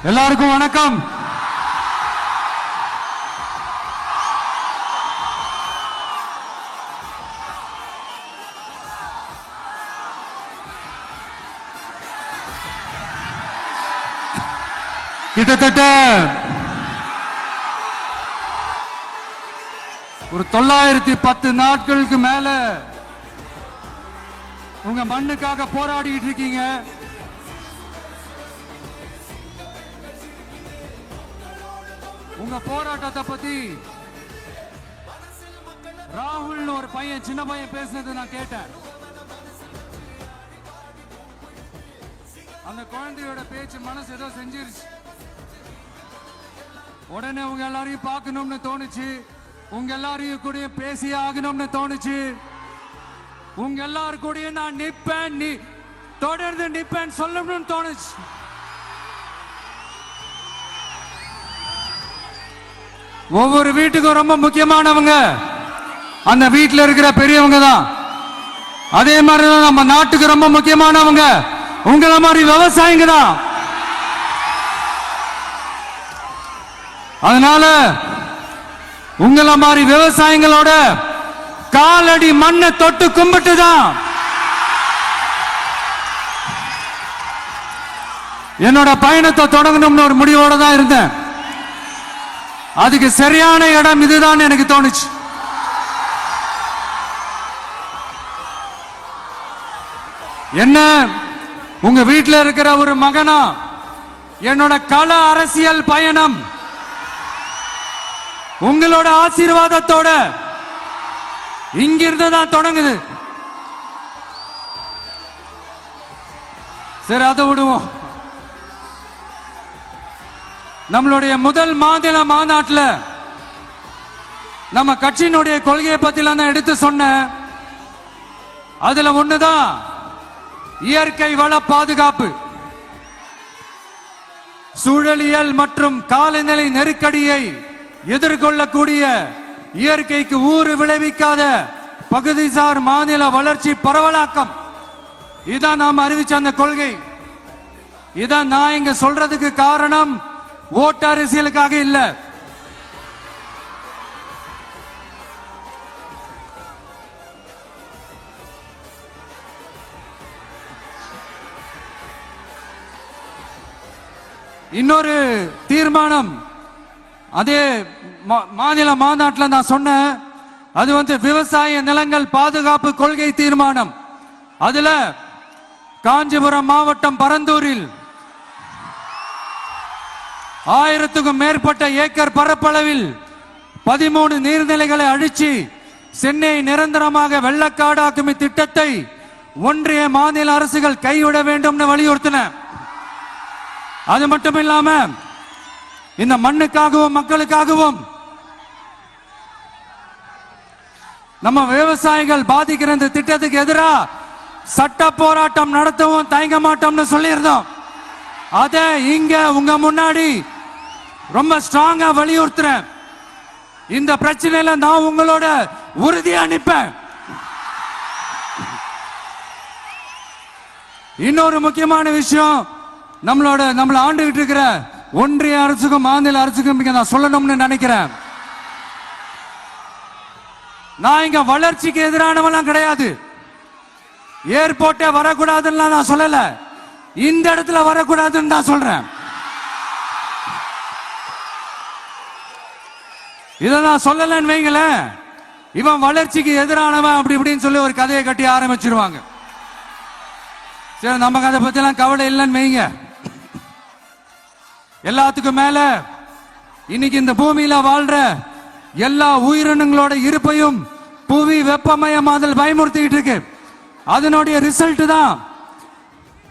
எல்லாருக்கும் வணக்கம். கிட்டத்தட்ட ஒரு 910 நாட்களுக்கு மேல உங்க மண்ணுக்காக போராடிட்டு இருக்கீங்க. உங்க போராட்டத்தை பத்தி ராகுல் ஒரு பையன், சின்ன பையன் பேசுனது நான் கேட்டேன். அந்த குழந்தையோட பேச்சு மனசு ஏதோ செஞ்சிருச்சு. உடனே உங்க எல்லாரையும் பார்க்கணும்னு தோணுச்சு, உங்க எல்லாரையும் கூட பேசி ஆகணும்னு தோணுச்சு. உங்க எல்லாரும் கூட நான் நிப்பேன், நீ தொடர்ந்து நிப்பேன் சொல்லணும்னு தோணுச்சு. ஒவ்வொரு வீட்டுக்கும் ரொம்ப முக்கியமானவங்க அந்த வீட்டில் இருக்கிற பெரியவங்க தான். அதே மாதிரிதான் நம்ம நாட்டுக்கு ரொம்ப முக்கியமானவங்க உங்கள மாதிரி விவசாயிங்க தான். அதனால உங்கள மாதிரி விவசாயிகளோட காலடி மண்ணை தொட்டு கும்பிட்டு தான் என்னோட பயணத்தை தொடங்கணும்னு ஒரு முடிவோட தான் இருந்தேன். அதுக்கு சரியான இடம் இதுதான் எனக்கு தோணுச்சு. என்ன, உங்க வீட்டில் இருக்கிற ஒரு மகனா என்னோட கள அரசியல் பயணம் உங்களோட ஆசீர்வாதத்தோட இங்கிருந்து தான் தொடங்குது. சரி, அதை விடுவோம். நம்மளுடைய முதல் மாநில மாநாட்டில் நம்ம கட்சியினுடைய கொள்கையை பத்தி நான் எடுத்து சொன்னேன். அதுல ஒண்ணுதான் இயற்கை வள பாதுகாப்பு. சூழலியல் மற்றும் காலநிலை நெருக்கடியை எதிர்கொள்ளக்கூடிய, இயற்கைக்கு ஊறு விளைவிக்காத பகுதிசார் மாநில வளர்ச்சி பரவலாக்கம். இதான் நாம் அறிவிச்ச அந்த கொள்கை. இதான் நான் இங்க சொல்றதுக்கு காரணம் ஓட்டு அரசியலுக்காக இல்ல. இன்னொரு தீர்மானம் அதே மாநில மாநாட்டில் நான் சொன்னேன். அது விவசாய நிலங்கள் பாதுகாப்பு கொள்கை தீர்மானம். அதுல காஞ்சிபுரம் மாவட்டம் பரந்தூரில் 1000க்கும் மேற்பட்ட ஏக்கர் பரப்பளவில் 13 நீர்நிலைகளை அழிச்சு சென்னை நிரந்தரமாக வெள்ளக்காடாக்கும் திட்டத்தை ஒன்றிய மாநில அரசுகள் கைவிட வேண்டும் வலியுறுத்தின. அது மட்டும் இல்லாம இந்த மண்ணுக்காகவும் மக்களுக்காகவும் நம்ம விவசாயிகள் பாதிக்கிற இந்த திட்டத்துக்கு எதிராக சட்ட போராட்டம் நடத்தவும் தயங்க மாட்டோம்னு சொல்லியிருந்தோம். அத இங்க உங்க முன்னாடி ரொம்ப ஸ்ட்ராங்கா வலியுறுத்துறேன். இந்த பிரச்சனையில நான் உங்களோட உறுதியா நிற்பேன். இன்னொரு முக்கியமான விஷயம், நம்மள ஆண்டுகிட்டு இருக்கிற ஒன்றிய அரசுக்கும் மாநில அரசுக்கும் நான் சொல்லணும்னு நினைக்கிறேன். நான் இங்க வளர்ச்சிக்கு எதிரானவெல்லாம் கிடையாது. ஏர்போர்ட்டே வரக்கூடாதுன்னு நான் சொல்லல, இந்த இடத்துல வரக்கூடாதுன்னு தான் சொல்றேன். இதை நான் சொல்லலன்னு வைங்களேன், இவன் வளர்ச்சிக்கு எதிரானவன் அப்படி இப்படின்னு சொல்லி ஒரு கதையை கட்டி ஆரம்பிச்சிருவாங்க. சரி, நமக்கு அதை பத்தி எல்லாம் கவலை இல்லைன்னு வைங்க. எல்லாத்துக்கும் மேல இன்னைக்கு இந்த பூமியில வாழ்ற எல்லா உயிரினங்களோட இருப்பையும் புவி வெப்பமயமாதல் பயமுறுத்திட்டு இருக்கு. அதனுடைய ரிசல்ட் தான்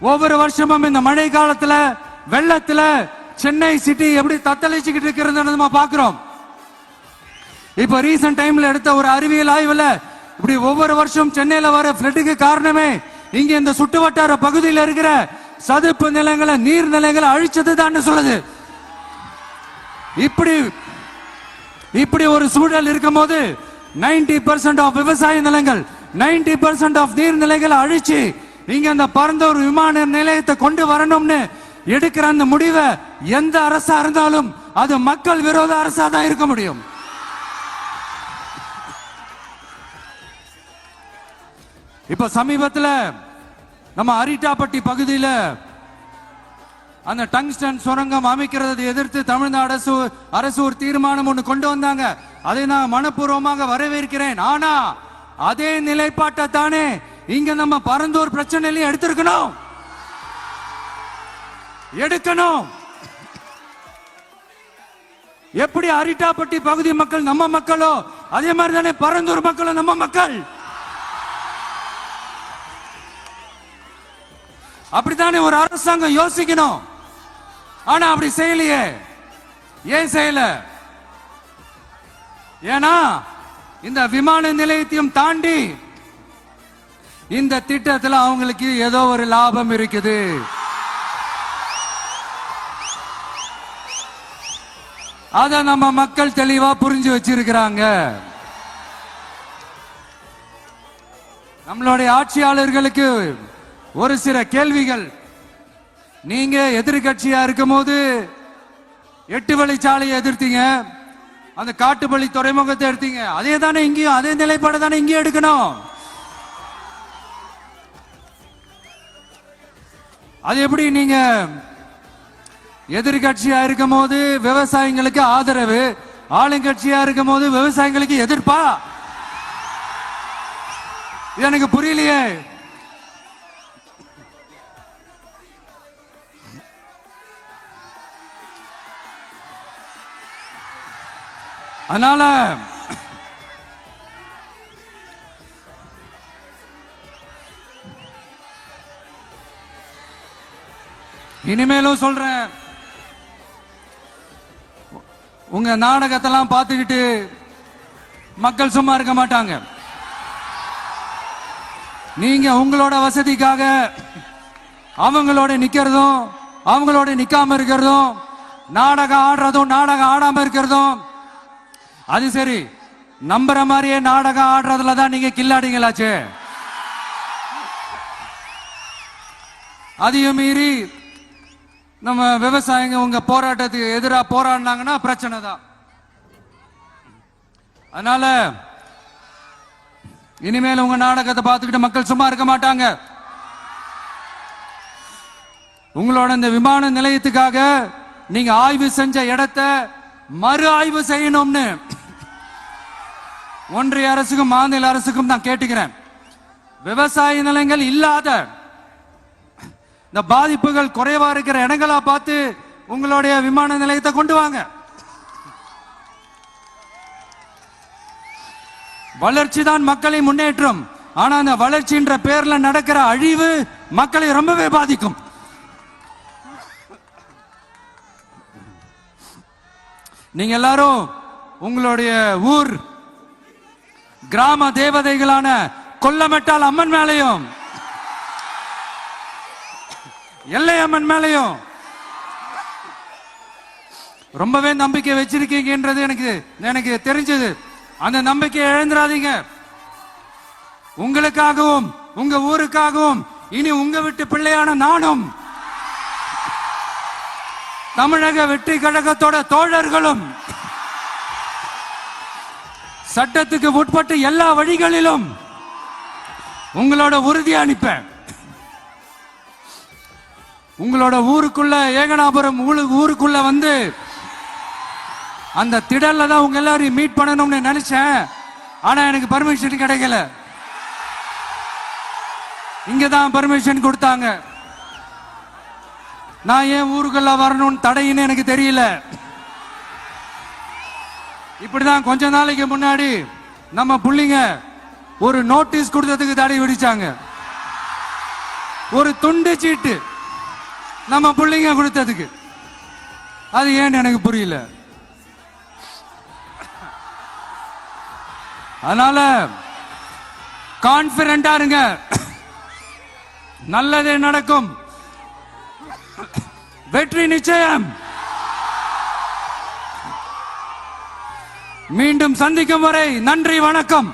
ஒவ்வொரு வருஷமும் இந்த மழை காலத்துல வெள்ளத்துல சென்னை சிட்டி எப்படி தத்தளிச்சுக்கிட்டு இருக்கிறது நம்ம பாக்குறோம். இப்ப ரீசன்ட் டைம்ல எடுத்த ஒரு அறிவியல் ஆய்வுல இப்படி ஒவ்வொரு வருஷம் சென்னையில வர ஃப்ளட்டுக்கு காரணமே இங்க இந்த சுட்டு வட்டார பகுதியில் இருக்கிற சதுப்பு நிலங்களை, நீர்நிலைகளை அழிச்சது தான் சொல்லுது. இப்படி ஒரு சூழல் இருக்கும் போது 90% ஆஃப் விவசாய நிலங்கள், 90% ஆஃப் நீர்நிலைகளை அழிச்சு இங்க அந்த பரந்தூர் விமான நிலையத்தை கொண்டு வரணும்னு எடுக்கிற அந்த முடிவை எந்த அரசா இருந்தாலும் அது மக்கள் விரோத அரசா தான் இருக்க முடியும். இப்ப சமீபத்தில் நம்ம அரிட்டாப்பட்டி பகுதியில் அந்த டங்ஸ்டன் சுரங்கம் அமைக்கிறதை எதிர்த்து தமிழ்நாடு அரசு ஒரு தீர்மானம் ஒன்று கொண்டு வந்தாங்க. அதை நான் மனப்பூர்வமாக வரவேற்கிறேன். ஆனா அதே நிலைப்பாட்டை தானே இங்க நம்ம பரந்தூர் பிரச்சனையிலையும் எடுக்கணும். எப்படி அரிட்டாப்பட்டி பகுதி மக்கள் நம்ம மக்களோ அதே மாதிரி தானே பரந்தூர் மக்களும் நம்ம மக்கள். அப்படித்தானே ஒரு அரசாங்கம் யோசிக்கணும். ஆனா அப்படி செய்யலையே. ஏன் செய்யல? ஏன்னா இந்த விமான நிலையத்தையும் தாண்டி இந்த திட்டத்தில் அவங்களுக்கு ஏதோ ஒரு லாபம் இருக்குது. அத நம்ம மக்கள் தெளிவா புரிஞ்சு வச்சிருக்கிறாங்க. நம்மளுடைய ஆட்சியாளர்களுக்கு ஒரு சில கேள்விகள். நீங்க எதிர்கட்சியா இருக்கும் போது 8 வழிச்சாலையை எதிர்த்தீங்க, அந்த காட்டுப்பள்ளி துறைமுகத்தை எடுத்தீங்க. அதே தானே இங்கேயும், அதே நிலைப்பாடு தானே இங்கேயும் எடுக்கணும். அது எப்படி நீங்க எதிர்கட்சியா இருக்கும் போது விவசாயிகளுக்கு ஆதரவு, ஆளுங்கட்சியா இருக்கும் போது விவசாயிகளுக்கு எதிர்ப்பா? இது எனக்கு புரியலையே. அதனால இனிமேலும் சொல்றேன், உங்க நாடகத்தெல்லாம் பார்த்துக்கிட்டு மக்கள் சும்மா இருக்க மாட்டாங்க. நீங்க உங்களோட வசதிக்காக அவங்களோட நிக்கிறதும் அவங்களோட நிக்காம இருக்கிறதும், நாடகம் ஆடுறதும் நாடகம் ஆடாம இருக்கிறதும், அது சரி. நம்புற மாதிரியே நாடகம் ஆடுறதுல தான் நீங்க கில்லாடிங்களாச்சு. அதையும் மீறி நம்ம விவசாயிங்க உங்க போராட்டத்துக்கு எதிராக போராடினாங்கன்னா பிரச்சனை தான். அதனால இனிமேல் உங்க நாடகத்தை பார்த்துக்கிட்டு மக்கள் சும்மா இருக்க மாட்டாங்க. உங்களோட இந்த விமான நிலையத்துக்காக நீங்க ஆய்வு செஞ்ச இடத்தை மறு ஆய்வு செய்யணும்னு ஒன்றிய அரசுக்கும் மாநில அரசுக்கும் நான் கேட்டுக்கிறேன். விவசாய நிலங்கள் இல்லாத இந்த பாதிப்புகள் குறைவா இருக்கிற இடங்களா பார்த்து உங்களுடைய விமான நிலையத்தை கொண்டு வாங்க. வளர்ச்சி தான் மக்களை முன்னேற்றம். ஆனா அந்த வளர்ச்சின்ற பேர்ல நடக்கிற அழிவு மக்களை ரொம்பவே பாதிக்கும். நீங்க எல்லாரும் உங்களுடைய ஊர் கிராம தேவதைகளான கொல்லமெட்டால் அம்மன் மேலையும் எல்லை அம்மன் மேலையும் ரொம்பவே நம்பிக்கை வச்சிருக்கீங்கன்றது எனக்கு தெரிஞ்சது. அந்த நம்பிக்கையை இழந்துடாதீங்க. உங்களுக்காகவும் உங்க ஊருக்காகவும் இனி உங்க வீட்டு பிள்ளையான நானும் தமிழக வெற்றி கழகத்தோட தோழர்களும் சட்டத்துக்கு உட்பட்டு எல்லா வழிகளிலும் உங்களோட உறுதி அனுப்பேன். உங்களோட ஊருக்குள்ள ஏகனாபுரம் ஊருக்குள்ள வந்து அந்த திடல்ல தான் உங்க எல்லாரையும் மீட் பண்ணணும்னு நினைச்சேன். ஆனா எனக்கு பர்மிஷன் கிடைக்கல. இங்கதான் பர்மிஷன் கொடுத்தாங்க. நான் ஏன் ஊருக்குள்ள வரணும்னு தடையின்னு எனக்கு தெரியல. இப்படிதான் கொஞ்ச நாளைக்கு முன்னாடி நம்ம புள்ளிங்க ஒரு நோட்டீஸ் கொடுத்ததுக்கு தடை விதிச்சாங்க. ஒரு துண்டு சீட்டு நம்ம புள்ளிங்க கொடுத்ததுக்கு. அது ஏன்னு எனக்கு புரியல. அதனால கான்பிடண்டா இருங்க, நல்லதே நடக்கும், வெற்றி நிச்சயம். மீண்டும் சந்திக்கும் வரை நன்றி, வணக்கம்.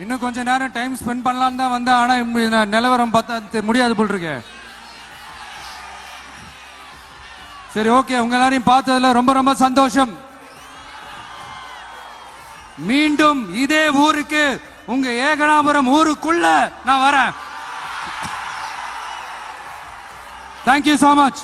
இன்னும் கொஞ்ச நேரம் டைம் ஸ்பெண்ட் பண்ணலாம் தான் வந்தேன். ஆனா நிலவரம் பார்த்தா முடியாது போல் இருக்கு. சரி, ஓகே. உங்க எல்லாரையும் பார்த்ததுல ரொம்ப ரொம்ப சந்தோஷம். மீண்டும் இதே ஊருக்கு, உங்க ஏகனாபுரம் ஊருக்குள்ள நான் வரேன். Thank you so much.